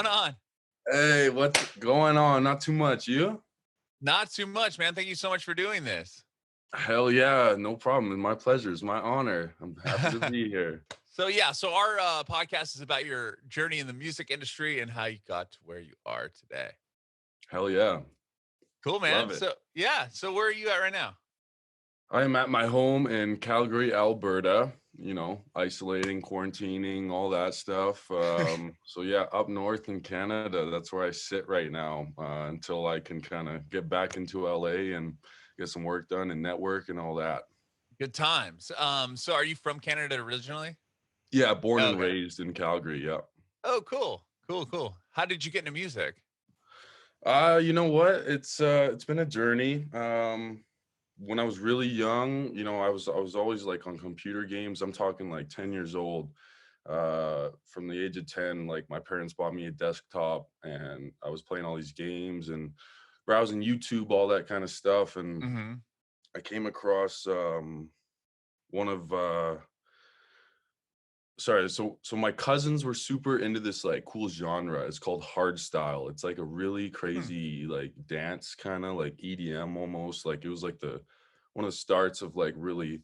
going on? Hey, what's going on? Not too much. You? Not too much, man. Thank you so much for doing this. Hell yeah, no problem. It's my pleasure. It's my honor. I'm happy to be here. So our podcast is about your journey in the music industry and how you got to where you are today. Hell yeah. Cool, man. Love it. So where are you at right now? I am at my home in Calgary, Alberta, isolating, quarantining, all that stuff. So yeah, up north in Canada, that's where I sit right now until I can kind of get back into LA and get some work done and network and all that. Good times. So are you from Canada originally? Yeah, born and Okay. raised in Calgary, yeah. Oh, cool. How did you get into music? You know what? It's been a journey. When I was really young, I was always like on computer games. I'm talking like 10 years old. From the age of 10, like my parents bought me a desktop and I was playing all these games and browsing YouTube, all that kind of stuff. And Mm-hmm. I came across one of so my cousins were super into this like cool genre. It's called hardstyle. It's like a really crazy like dance kind of like EDM almost. Like it was like the one of the starts of like really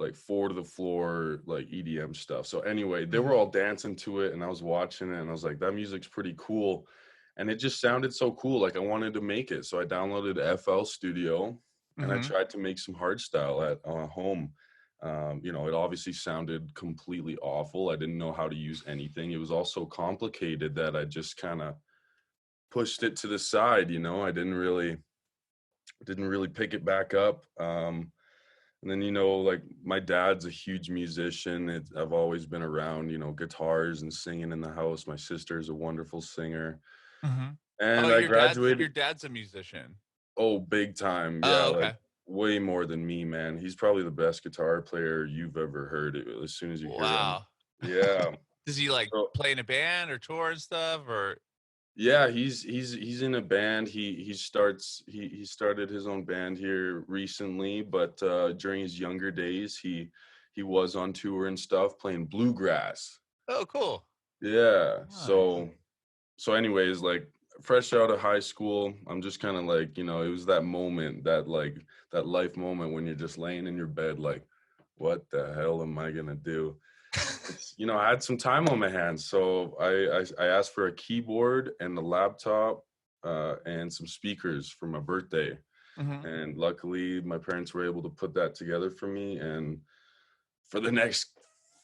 like four to the floor like EDM stuff. So anyway, they were all dancing to it and I was watching it and I was like, that music's pretty cool. And it just sounded so cool. Like I wanted to make it. So I downloaded FL Studio and I tried to make some hardstyle at home. It obviously sounded completely awful. I didn't know how to use anything. It was all so complicated that I just kind of pushed it to the side. I didn't really pick it back up. And then, like my dad's a huge musician. I've always been around, guitars and singing in the house. My sister's a wonderful singer. Mm-hmm. And Oh, I your graduated. dad's a musician. Oh, big time. Yeah, Oh, okay. like way more than me, man. He's probably the best guitar player you've ever heard as soon as you hear him. Wow. Yeah. Does he like So, play in a band or tour and stuff or? yeah, he's in a band. He started his own band here recently, but during his younger days, he was on tour and stuff playing bluegrass. Oh, cool. Yeah. Nice. So anyways, like fresh out of high school, I'm just kind of like, it was that moment, that life moment when you're just laying in your bed like, what the hell am I gonna do? I had some time on my hands, so I asked for a keyboard and a laptop and some speakers for my birthday. Mm-hmm. And luckily my parents were able to put that together for me, and for the next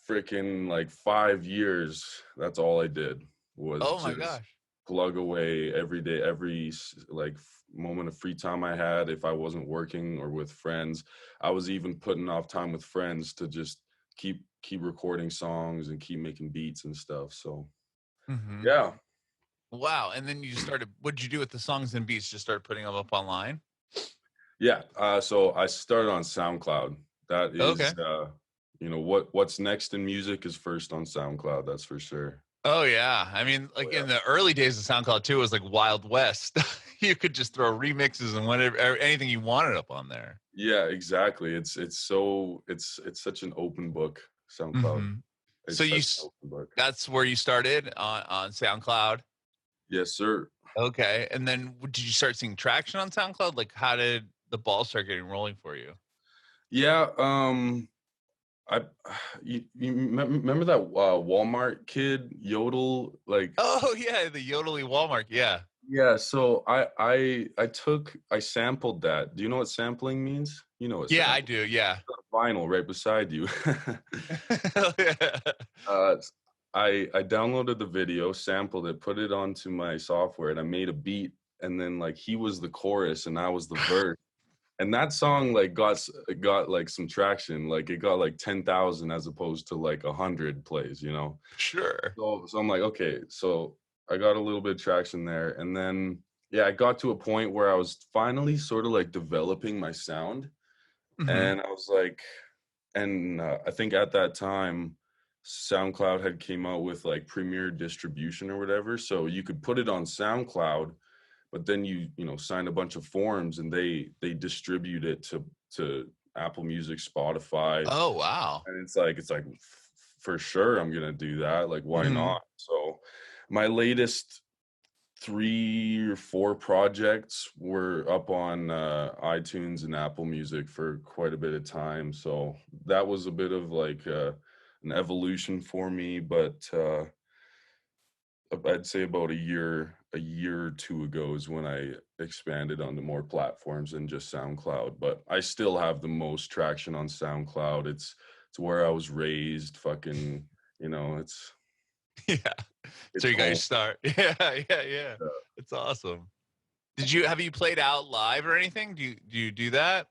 freaking like 5 years, that's all I did was Oh my just gosh. plug away every day, every like moment of free time I had. If I wasn't working or with friends, I was even putting off time with friends to just keep recording songs and keep making beats and stuff. So Mm-hmm. yeah. Wow. And then you started, what did you do with the songs and beats? Just start putting them up online? Yeah. So I started on SoundCloud. That Okay. is what's next in music is first on SoundCloud, that's for sure. Oh yeah. I mean, like in the early days of SoundCloud too, it was like Wild West. You could just throw remixes and whatever, anything you wanted up on there. Yeah, exactly. It's such an open book, SoundCloud. Mm-hmm. So It's such an open book. that's where you started on SoundCloud. Yes, sir. Okay. And then did you start seeing traction on SoundCloud? Like how did the ball start getting rolling for you? Yeah, I you remember that Walmart kid Yodel, like Oh yeah, the Yodely Walmart. Yeah. yeah, so I sampled that. Do you know what sampling means? You know what Yeah, I sample. do. Yeah. Vinyl right beside you. Yeah. uh I downloaded the video, sampled it, put it onto my software, and I made a beat, and then like he was the chorus and I was the verse. And that song like got like some traction. Like it got like 10,000 as opposed to like 100 plays, Sure. So I'm like, okay, so I got a little bit of traction there. And then yeah, I got to a point where I was finally sort of like developing my sound. Mm-hmm. And I was like, and I think at that time SoundCloud had came out with like Premier distribution or whatever, so you could put it on SoundCloud, but then you sign a bunch of forms and they distribute it to Apple Music, Spotify. Oh wow. And it's like for sure I'm gonna do that, like why Mm-hmm. not? So My latest 3 or 4 projects were up on iTunes and Apple Music for quite a bit of time. So that was a bit of like an evolution for me. But I'd say about a year or two ago is when I expanded onto more platforms than just SoundCloud. But I still have the most traction on SoundCloud. It's where I was raised. Fucking, it's Yeah. So you got your home. start. Yeah. It's awesome. Have you played out live or anything? Do you do that?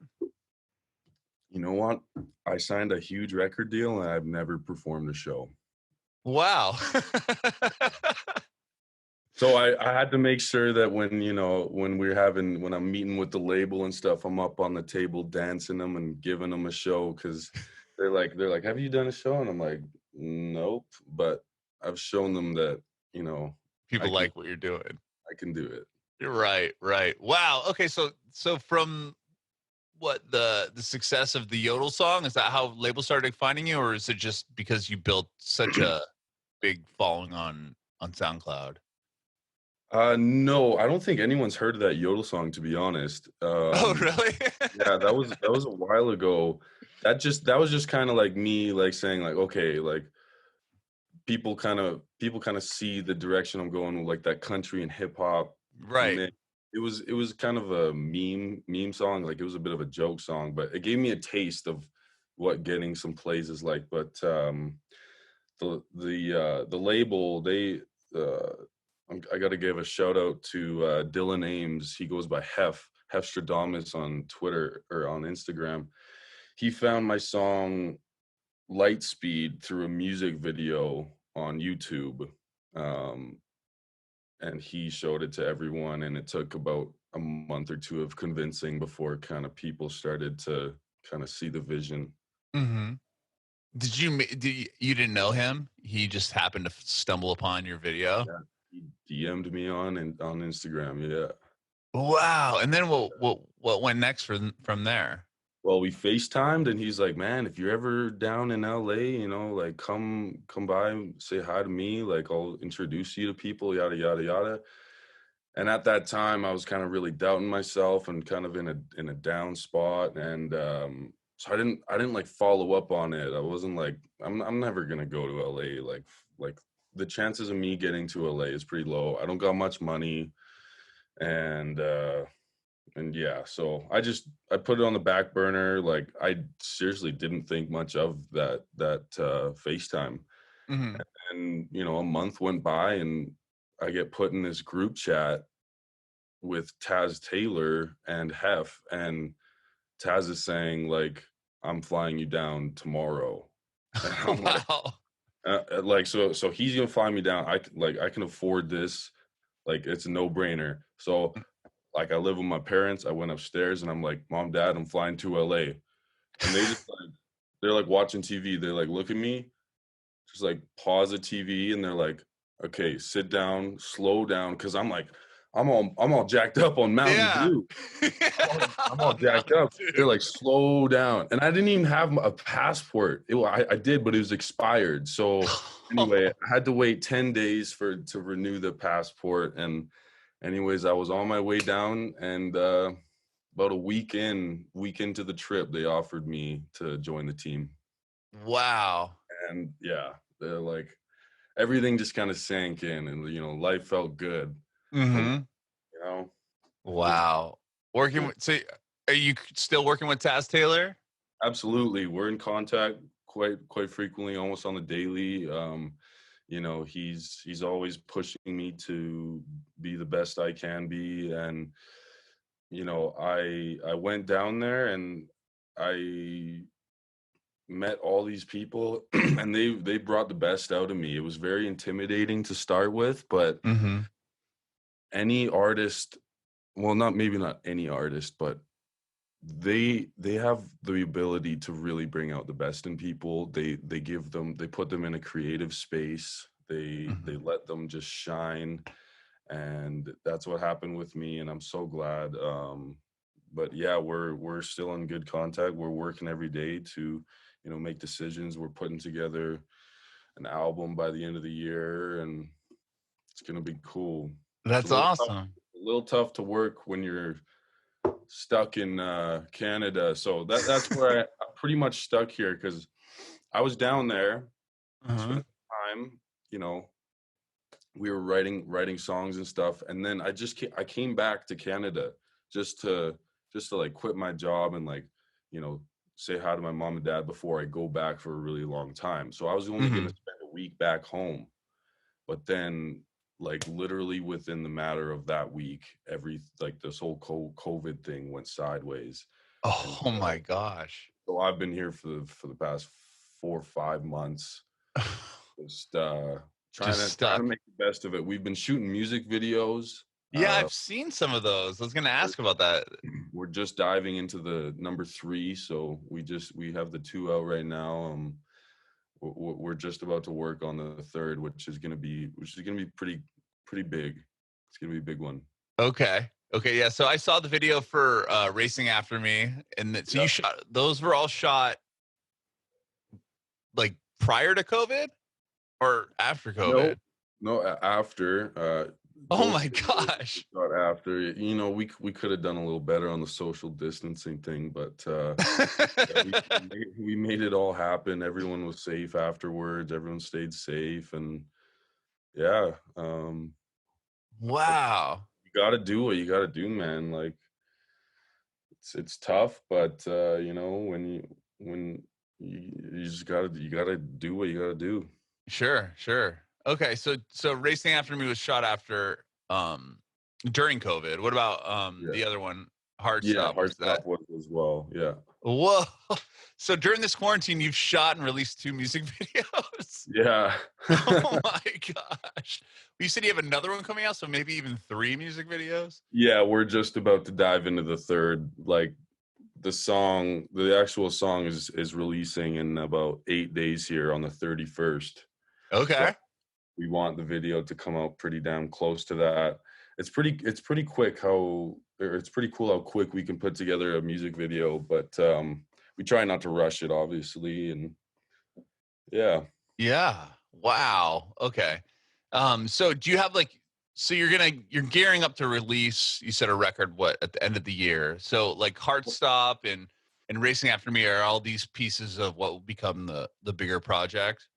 You know what? I signed a huge record deal and I've never performed a show. Wow. So I had to make sure that when when I'm meeting with the label and stuff, I'm up on the table dancing them and giving them a show, because they're like, have you done a show? And I'm like, nope, but I've shown them that, People I can like what you're doing. I can do it. You're right. Wow. Okay, so from what the success of the Yodel song, is that how labels started finding you, or is it just because you built such a big following on SoundCloud? No, I don't think anyone's heard of that Yodel song, to be honest. Oh, really? Yeah, that was a while ago. That was just kind of like me, like saying like, okay, like people kind of see the direction I'm going with, like that country and hip hop Right. mix. It was kind of a meme song, like it was a bit of a joke song, but it gave me a taste of what getting some plays is like. But the label, I got to give a shout out to Dylan Ames. He goes by Hefstradamus on Twitter or on Instagram. He found my song Lightspeed through a music video on YouTube. And he showed it to everyone, and it took about a month or two of convincing before kind of people started to kind of see the vision. Mm-hmm. You didn't know him? He just happened to stumble upon your video? Yeah, he DM'd me on Instagram. Yeah. Wow. And then what went next from there? Well, we FaceTimed, and he's like, "Man, if you're ever down in LA, like come by and say hi to me. Like I'll introduce you to people, yada yada yada." And at that time, I was kind of really doubting myself and kind of in a down spot, and so I didn't like follow up on it. I wasn't like, I'm never gonna go to LA. Like the chances of me getting to LA is pretty low. I don't got much money, and yeah, so I put it on the back burner. Like I seriously didn't think much of that FaceTime. Mm-hmm. And a month went by, and I get put in this group chat with Taz Taylor and Hef, and Taz is saying like, I'm flying you down tomorrow. And I'm Wow. like, so he's gonna fly me down. I can afford this. Like it's a no-brainer. So like I live with my parents. I went upstairs and I'm like, Mom, Dad, I'm flying to LA. And they just like, they're like watching TV. They like look at me, just like pause the TV, and they're like, okay, sit down, slow down. Cause I'm like, I'm all jacked up on Mountain Yeah. Dew. I'm all jacked Mountain up. They're Dew. like, slow down. And I didn't even have a passport. I did, but it was expired. So anyway, I had to wait 10 days to renew the passport. And anyways, I was on my way down, and about a week into the trip, they offered me to join the team. Wow. And yeah, they're like, everything just kind of sank in, and life felt good. Mm-hmm. You know, Wow. So are you still working with Taz Taylor? absolutely, we're in contact quite frequently, almost on the daily. He's always pushing me to be the best I can be, and I went down there and I met all these people, and they brought the best out of me. It was very intimidating to start with, but Mm-hmm. any artist, well, not any artist, but they have the ability to really bring out the best in people. They put them in a creative space. They Mm-hmm. let them just shine, and that's what happened with me, and I'm so glad. But yeah, we're still in good contact. We're working every day to make decisions. We're putting together an album by the end of the year, and It's gonna be cool. It's That's awesome. a little tough to work when you're stuck in Canada. So that's where I'm pretty much stuck here because I was down there Uh-huh. spending time, you know, we were writing songs and stuff, and then I came back to Canada just to like quit my job and like, you know, say hi to my mom and dad before I go back for a really long time. So I was only going to Mhm. spend a week back home, but then like literally within the matter of that week, like this whole COVID thing went sideways, and Oh my gosh. so I've been here for the past 4 or 5 months, just Just trying to stuck. make the best of it. We've been shooting music videos. Yeah, I've seen some of those. I was gonna We're, ask about that. we're just diving into the number 3, so we have the 2 out right now. We're just about to work on the third, which is gonna be pretty big. It's gonna be a big one. Okay. Okay, yeah. So I saw the video for Racing After Me, and so you Yeah. shot those were all shot like prior to COVID or after No, COVID? no, after Oh both my videos gosh. we shot after. You know, we could have done a little better on the social distancing thing, but yeah, we made it all happen. Everyone was safe afterwards. Everyone stayed safe, and yeah, like Wow. you got to do what you got to do, man. Like it's tough, but you know when you just you gotta do what you gotta do. Sure, sure. Okay, so Racing After Me was shot after during COVID. What about Yeah, the other one, Hard yeah. Stop? Hard Was that stop was as well. Yeah, whoa? So during this quarantine, you've shot and released 2 music videos? yeah. Oh my gosh. You said you have another one coming out, so maybe even 3 music videos? Yeah, we're just about to dive into the third. Like the actual song is releasing in about 8 days here on the 31st. So Okay. we want the video to come out pretty damn close to that. It's pretty quick or it's pretty cool how quick we can put together a music video, but we try not to rush it, obviously, and yeah. Yeah. Wow. Okay. So do you have like so you're gearing up to release, you said a record what at the end of the year. So like Heartstop and Racing After Me are all these pieces of what will become the bigger project.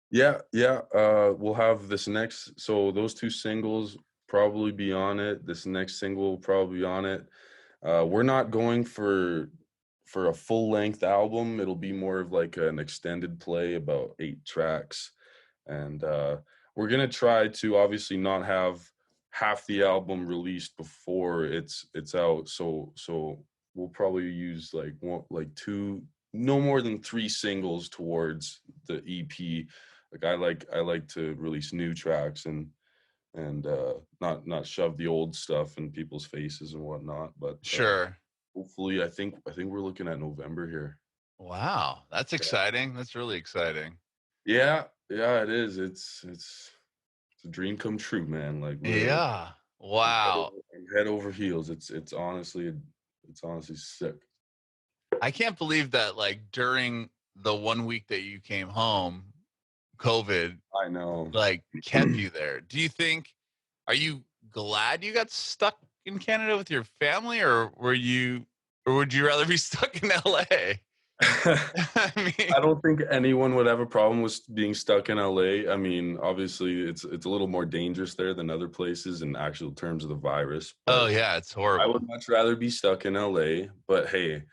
Yeah, yeah. We'll have this next. So those 2 singles probably be on it. This next single will probably be on it. We're not going for a full length album. It'll be more of like an extended play, about 8 tracks, and we're gonna try to obviously not have half the album released before it's out. So we'll probably use like two, no more than 3 singles towards the EP. Like I like to release new tracks and not shove the old stuff in people's faces and whatnot. But Sure. hopefully, I think we're looking at November here. Wow. That's exciting. That's really exciting. Yeah, yeah, it is. It's a dream come true, man. Like literally, Yeah. I'm Wow. head over heels. It's honestly sick. I can't believe that like during the 1 week that you came home, COVID I know. like kept you there. Do you think are you glad you got stuck in Canada with your family or would you rather be stuck in LA? I mean, I don't think anyone would have a problem with being stuck in LA. I mean, obviously, it's a little more dangerous there than other places in actual terms of the virus, oh but yeah, it's I would horrible. much rather be stuck in LA. But hey,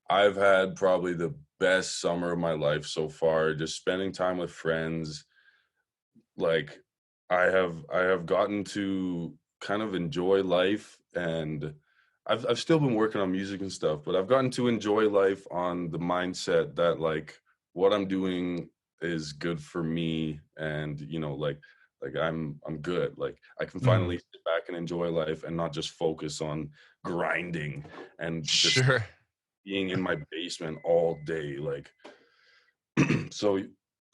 I've had probably the best summer of my life so far, just spending time with friends. Like I have gotten to kind of enjoy life, and I've still been working on music and stuff, but I've gotten to enjoy life on the mindset that like what I'm doing is good for me, and like I'm good. Like I can Mhm. finally sit back and enjoy life and not just focus on grinding and just Sure. being in my basement all day. Like so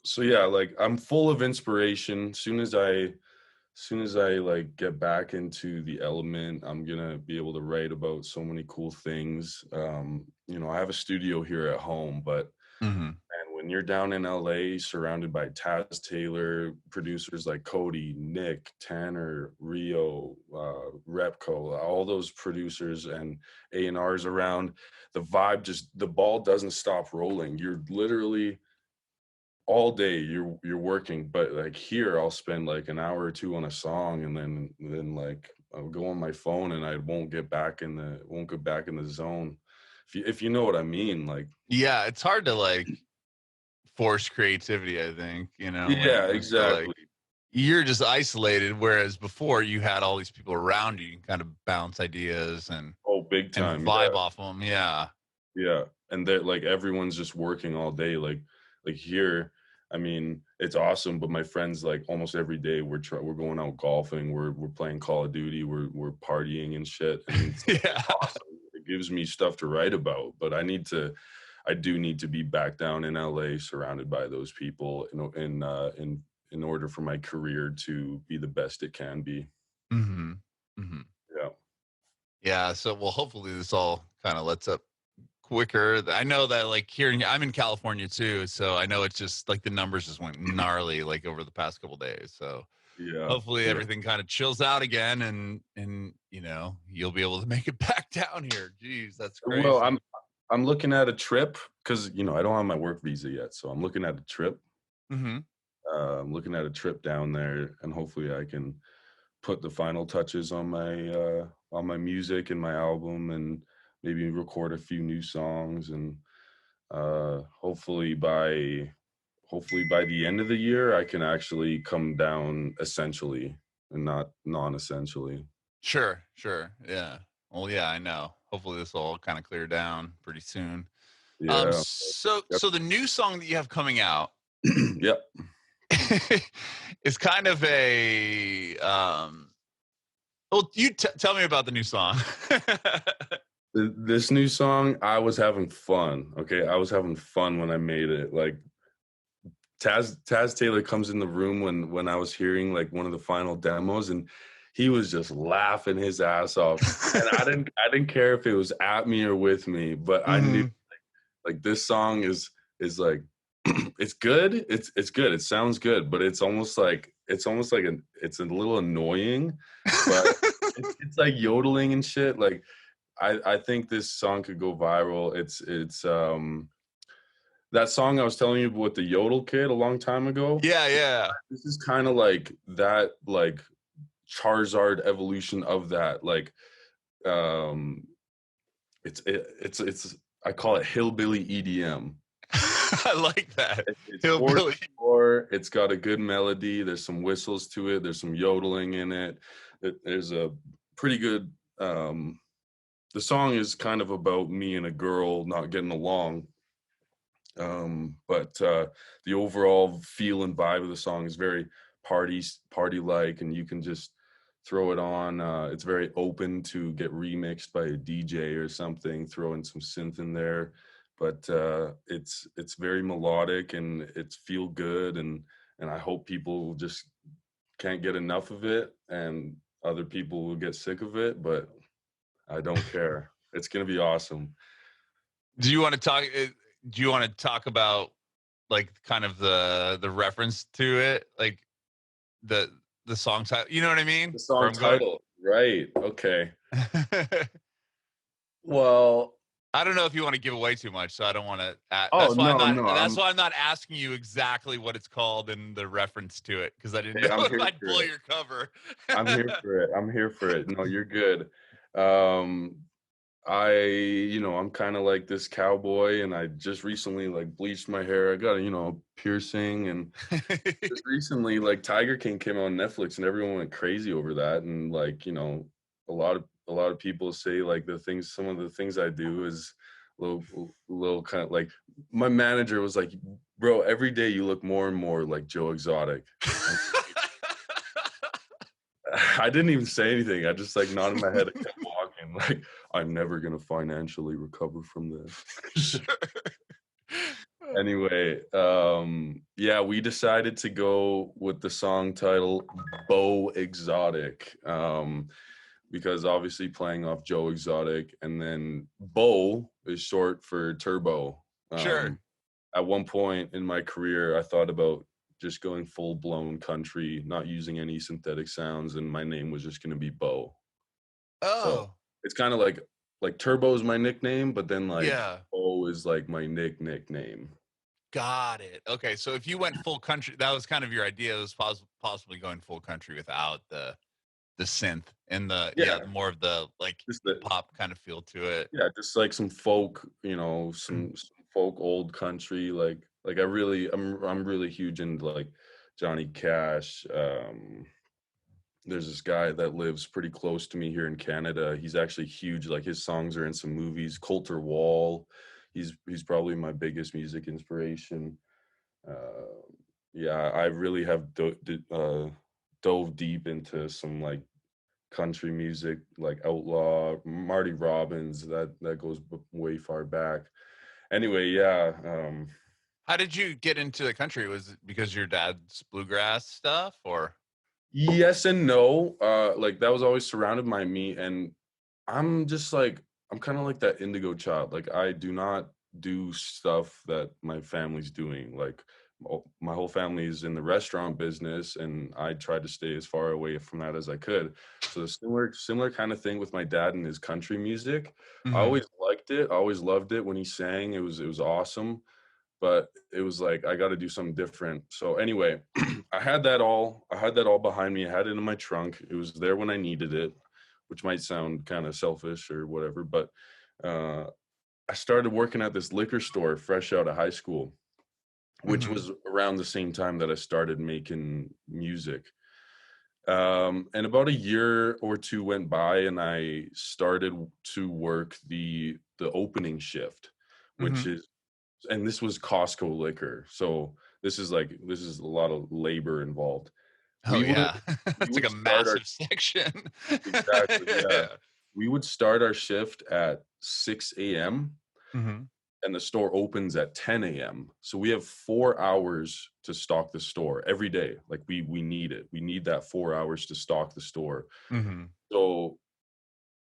so yeah, like I'm full of inspiration. Soon as I like get back into the element, I'm gonna be able to write about so many cool things. I have a studio here at home, but Mhm. and when you're down in LA surrounded by Taz Taylor, producers like Cody, Nick, Tanner, Rio, Repco, all those producers and A&Rs around, the ball doesn't stop rolling. You're literally all day you're working, but like here I'll spend like an hour or two on a song, and then like I'll go on my phone and I won't get back in the zone. If you know what I mean, like Yeah, it's hard to like force creativity, I think, yeah, when you're like exactly. you're just isolated, whereas before you had all these people around you can kind of bounce ideas Oh, big and time. vibe Yeah. off them. Yeah. Yeah. And that like everyone's just working all day. Like here, I mean, it's awesome, but my friends like almost every day we're going out golfing, we're playing Call of Duty, we're partying and shit. And it's Yeah. awesome. It gives me stuff to write about, but I do need to be back down in LA surrounded by those people in order for my career to be the best it can be. Hmm. Hmm. Yeah. Yeah. So, well, hopefully this all kind of lets up quicker. I know that like I'm in California too, so I know it's just like the numbers just went gnarly like over the past couple days. So Yeah. hopefully Yeah. everything kind of chills out again, and you'll be able to make it back down here. Jeez, that's Well, crazy. I'm looking at a trip because I don't have my work visa yet, so I'm looking at a trip. Hmm. I'm looking at a trip down there, and hopefully I can put the final touches on my music and my album, and maybe record a few new songs, and hopefully by the end of the year I can actually come down essentially and not non-essentially. Sure, sure. Yeah. Well, yeah, I know. Hopefully this will all kind of clear down pretty soon. Yeah. So Yep. so the new song that you have coming out Yep. is kind of a well, you tell me about the new song. This new song, I was having fun. Okay, I was having fun when I made it. Like Taz Taylor comes in the room when I was hearing like one of the final demos, and he was just laughing his ass off. And I didn't care if it was at me or with me, but I knew Hmm. like this song is like it's good. It's good. It sounds good, but it's almost like it's a little annoying, but it's like yodeling and shit. Like I think this song could go viral. It's that song I was telling you with the yodel kid a long time ago. Yeah, yeah. This is kind of like that, like Charizard evolution of that. Like um it's I call it hillbilly EDM. I like that. It's Hillbilly. 4/4. It's got a good melody. There's some whistles to it. There's some yodeling in it. There's a pretty good the song is kind of about me and a girl not getting along. But the overall feel and vibe of the song is very party like, and you can just throw it on. It's very open to get remixed by a DJ or something. Throw in some synth in there, but it's very melodic and it's feel good, and I hope people just can't get enough of it, and other people will get sick of it, but I don't care. It's gonna be awesome. Do you want to talk? Do you want to talk about like kind of the reference to it, like the the song title? You know what I mean? The Where song I'm going. title, right? Okay. Well, I don't know if you want to give away too much, so I don't want to. oh That's why I'm no, not. no, That's why I'm not asking you exactly what it's called and the reference to it, because I didn't know I'm if here I'd for blow it. your cover. I'm here for it. I'm here for it. No, you're good. Um, I'm kind of like this cowboy, and I just recently like bleached my hair. I got a piercing, and just recently like Tiger King came on Netflix, and everyone went crazy over that. And like a lot of people say like some of the things I do is little kind of like my manager was like, bro, every day you look more and more like Joe Exotic. I didn't even say anything. I just like nodded my head and kept walking. Like, I'm never gonna financially recover from this. Sure. Anyway, yeah, we decided to go with the song title Bo Exotic. Because obviously playing off Joe Exotic, and then Bo is short for turbo. Sure. at one point in my career, I thought about just going full blown country, not using any synthetic sounds, and my name was just going to be Bo. So Oh, it's kind of like Turbo is my nickname, but then like yeah. Bo is like my nickname. Got it. Okay, so if you went full country, that was kind of your idea. It was possibly going full country without the synth and the Yeah, more of the like just hip hop kind of feel to it. yeah, just like some folk, some folk old country. I'm really huge into like Johnny Cash. There's this guy that lives pretty close to me here in Canada. He's actually huge. Like his songs are in some movies. Coulter Wall, he's probably my biggest music inspiration. Uh, yeah, I really have dove deep into some like country music, like Outlaw, Marty Robbins. That goes way far back. Anyway, yeah. How did you get into the country? Was it because your dad's bluegrass stuff, or? Yes and no. Like that was always surrounded by me, and I'm just like I'm kind of like that indigo child. Like I do not do stuff that my family's doing. Like my whole family is in the restaurant business, and I tried to stay as far away from that as I could. So the similar kind of thing with my dad and his country music. I Mhm. always liked it. I always loved it when he sang. It was awesome, but it was like I got to do something different. So anyway, I had that all behind me. I had it in my trunk. It was there when I needed it, which might sound kind of selfish or whatever, but uh I started working at this liquor store fresh out of high school, which Mhm. was around the same time that I started making music. And about a year or two went by, and I started to work the opening shift, which Mhm. is and this was Costco liquor. So this is a lot of labor involved. Oh We would yeah, we it's like would a start our massive section. exactly, yeah. Yeah. We would start our shift at 6 a.m. Mhm. and the store opens at 10 a.m. So we have 4 hours to stock the store every day. Like we need it. We need that 4 hours to stock the store. Mhm. So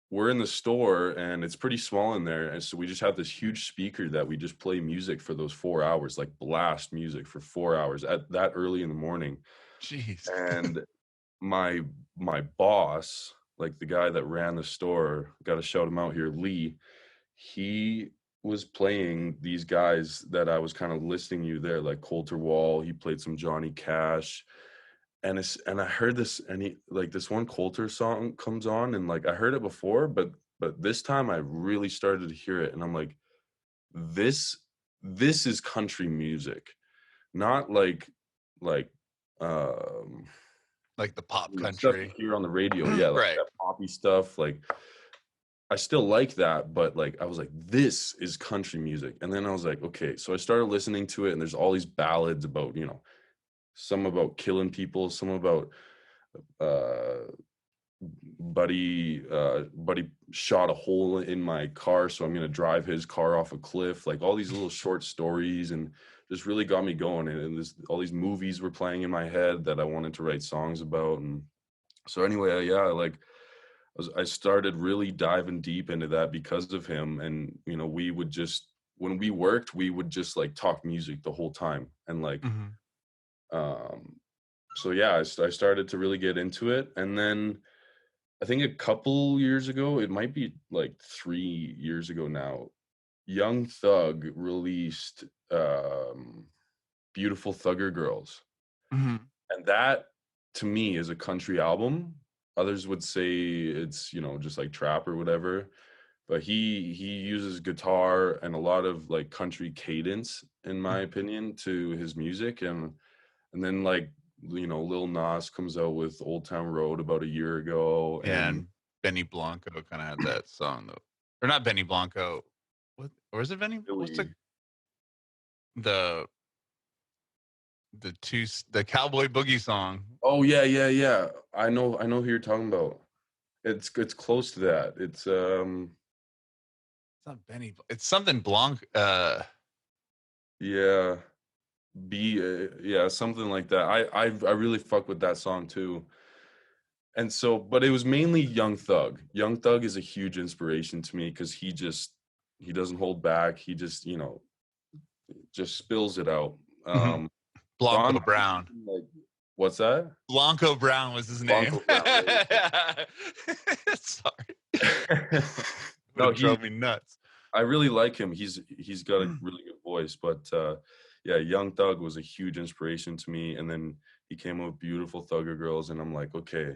we're in the store and it's pretty small in there. And so we just have this huge speaker that we just play music for those 4 hours, like blast music for 4 hours at that early in the morning. Jeez. And my my boss, like the guy that ran the store, got to shout him out here, Lee. He was playing these guys that I was kind of listing you there, like Coulter Wall. He played some Johnny Cash, and I heard this, and he like this one Coulter song comes on, and like I heard it before, but this time I really started to hear it, and I'm like, this this is country music, not like um Like the pop stuff you country. hear on the radio. Yeah, like Right. that poppy stuff. Like I still like that, but like I was like, this is country music. And then I was like, okay. So I started listening to it, and there's all these ballads about, some about killing people, some about uh buddy shot a hole in my car, so I'm gonna drive his car off a cliff. Like all these little short stories, and just really got me going. And this all these movies were playing in my head that I wanted to write songs about. And so anyway, yeah, like I started really diving deep into that because of him. And we would just when we worked, we would just like talk music the whole time. And like Mhm. um so yeah, I started to really get into it. And then I think a couple years ago, it might be like 3 years ago now, Young Thug released Beautiful Thugger Girls. Mhm. And that to me is a country album. Others would say it's, just like trap or whatever. But he uses guitar and a lot of like country cadence, in my Mhm. opinion, to his music. And then like Lil Nas comes out with Old Town Road about a year ago. Yeah, And and Benny Blanco kind of had that song though, or not Benny Blanco. What or is it Benny? What's Billy. the the cowboy boogie song? Oh yeah, yeah, yeah. I know who you're talking about. It's close to that. It's not Benny. It's something Blanc. Yeah, yeah, something like that. I really fuck with that song too. And so, but it was mainly Young Thug. Young Thug is a huge inspiration to me because he doesn't hold back. He just, just spills it out. Mhm. So I'm Blanco Brown. like, what's that? Blanco Brown was his name. Blanco Brown. Sorry. Would No, have drove me nuts. I really like him. He's got a really good voice, but yeah, Young Thug was a huge inspiration to me. And then he came up with Beautiful Thugger Girls, and I'm like, okay,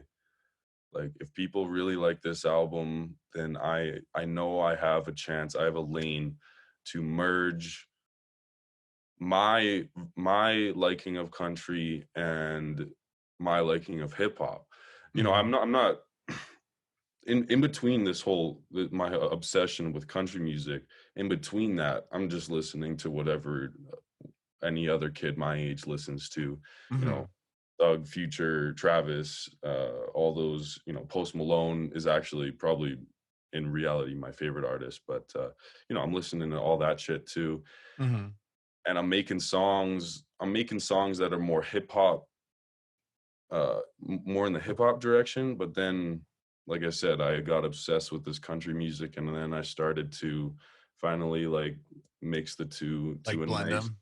like if people really like this album, then I know I have a chance. I have a lane to merge my liking of country and my liking of hip hop. You know, I'm not in between this whole my obsession with country music. In between that, I'm just listening to whatever any other kid my age listens to. You know, Thug, Future, Travis, all those. You know, Post Malone is actually probably in reality my favorite artist, but you know, I'm listening to all that shit too. Mm-hmm. And I'm making songs that are more hip hop, more in the hip hop direction. But then, like I said, I got obsessed with this country music, and then I started to finally like mix the two Like to a blend nice them.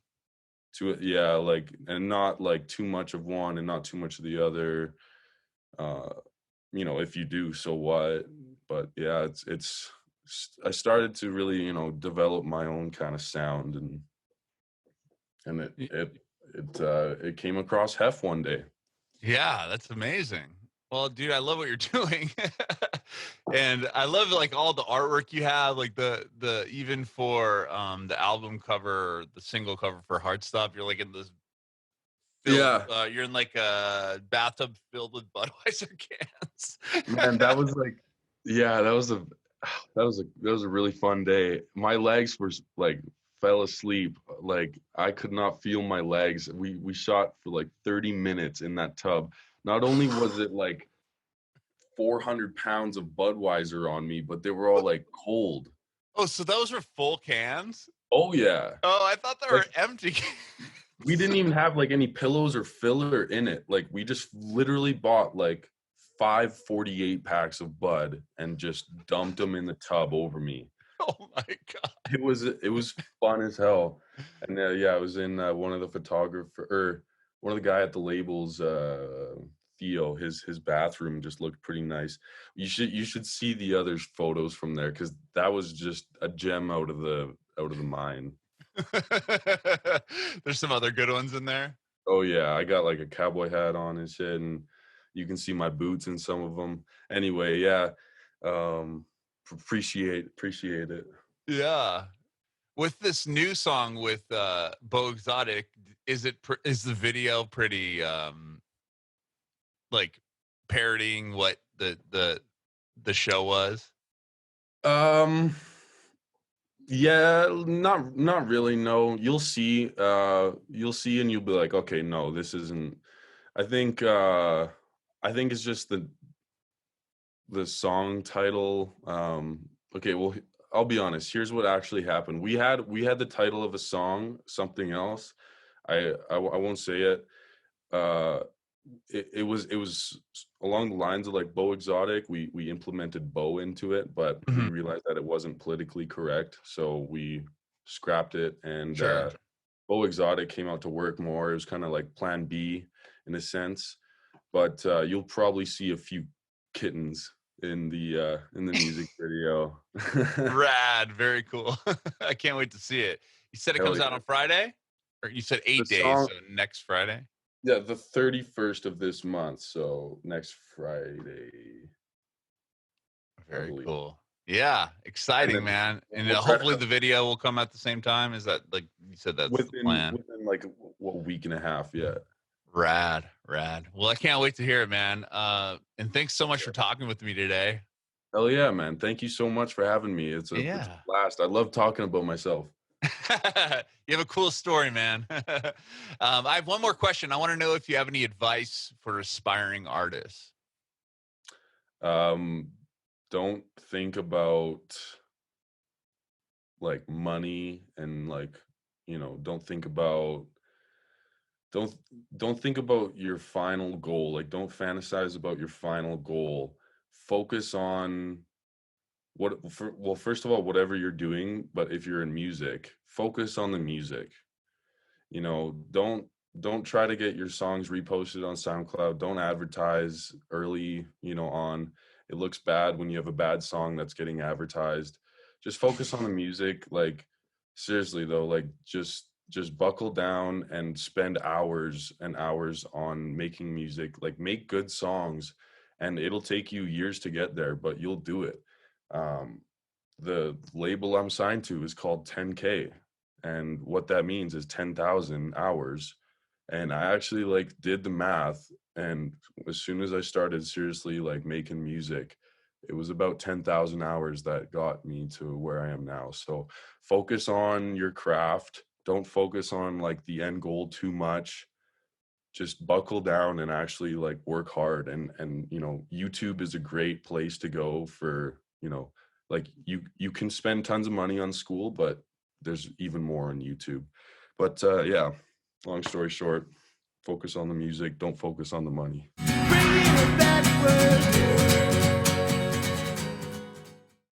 to it, yeah, like, and not like too much of one and not too much of the other. uh you know, if you do, so what? But yeah, it's I started to really, you know, develop my own kind of sound, and it came across Hef one day. Yeah, that's amazing. Well, dude, I love what you're doing. And I love like all the artwork you have, like the even for the album cover, the single cover for Heartstop, you're like in this Yeah, you're in like a bathtub filled with Budweiser cans. man, that was like, yeah, that was a really fun day. My legs were like fell asleep. Like I could not feel my legs. We shot for like 30 minutes in that tub. Not only was it like 400 pounds of Budweiser on me, but they were all like cold. Oh, so those were full cans? Oh yeah. Oh, I thought they Like were empty we cans. didn't even have like any pillows or filler in it. Like we just literally bought like 5 48 packs of Bud and just dumped them in the tub over me. Oh my god. It was fun as hell. And yeah, I was in one of the photographer or one of the guy at the labels, Theo. His bathroom just looked pretty nice. You should see the others' photos from there, because that was just a gem out of the mine. There's some other good ones in there. Oh yeah, I got like a cowboy hat on and shit, and you can see my boots in some of them. Anyway, yeah, appreciate it. Yeah. With this new song with Bo Exotic, is the video pretty like parodying what the show was? Um, yeah, not really. No, you'll see, and you'll be like, okay, no, this isn't. I think I think it's just the song title. Okay, well, I'll be honest. Here's what actually happened. We had the title of a song, something else. I won't say it. Uh, it was along the lines of like Bo Exotic. We implemented Bo into it, but we Mhm. realized that it wasn't politically correct, so we scrapped it. And Sure. Bo Exotic came out to work more. It was kind of like Plan B in a sense, but you'll probably see a few kittens in the music video. Rad, very cool. I can't wait to see it. You said it Hell comes out yeah! on Friday? Or you said The 8 days, song, so next Friday? yeah, the 31st of this month, so next Friday, I Very believe. cool. Yeah, And exciting, then man. And we'll try to hopefully the video will come at the same time. Is that like you said that's the within plan? within like a week and a half. Yeah. Rad, rad. Well, I can't wait to hear it, man. And thanks so much for talking with me today. Hell yeah, man. Thank you so much for having me. It's a Yeah. blast. I love talking about myself. You have a cool story, man. I have one more question. I want to know if you have any advice for aspiring artists. Um, don't think about like money and like, don't think about don't don't think about your final goal. Like don't fantasize about your final goal. Focus on Well, first of all, whatever you're doing, but if you're in music, focus on the music. You know, don't try to get your songs reposted on SoundCloud. Don't advertise early, you know, on. It looks bad when you have a bad song that's getting advertised. Just focus on the music. Like, seriously though, like just buckle down and spend hours and hours on making music. Like, make good songs, and it'll take you years to get there, but you'll do it. Um, the label I'm signed to is called 10K, and what that means is 10,000 hours. And I actually like did the math, and as soon as I started seriously like making music, it was about 10,000 hours that got me to where I am now. So focus on your craft. Don't focus on like the end goal too much. Just buckle down and actually like work hard. And you know, YouTube is a great place to go for, you know, like you can spend tons of money on school, but there's even more on YouTube. But yeah, long story short, focus on the music, don't focus on the money.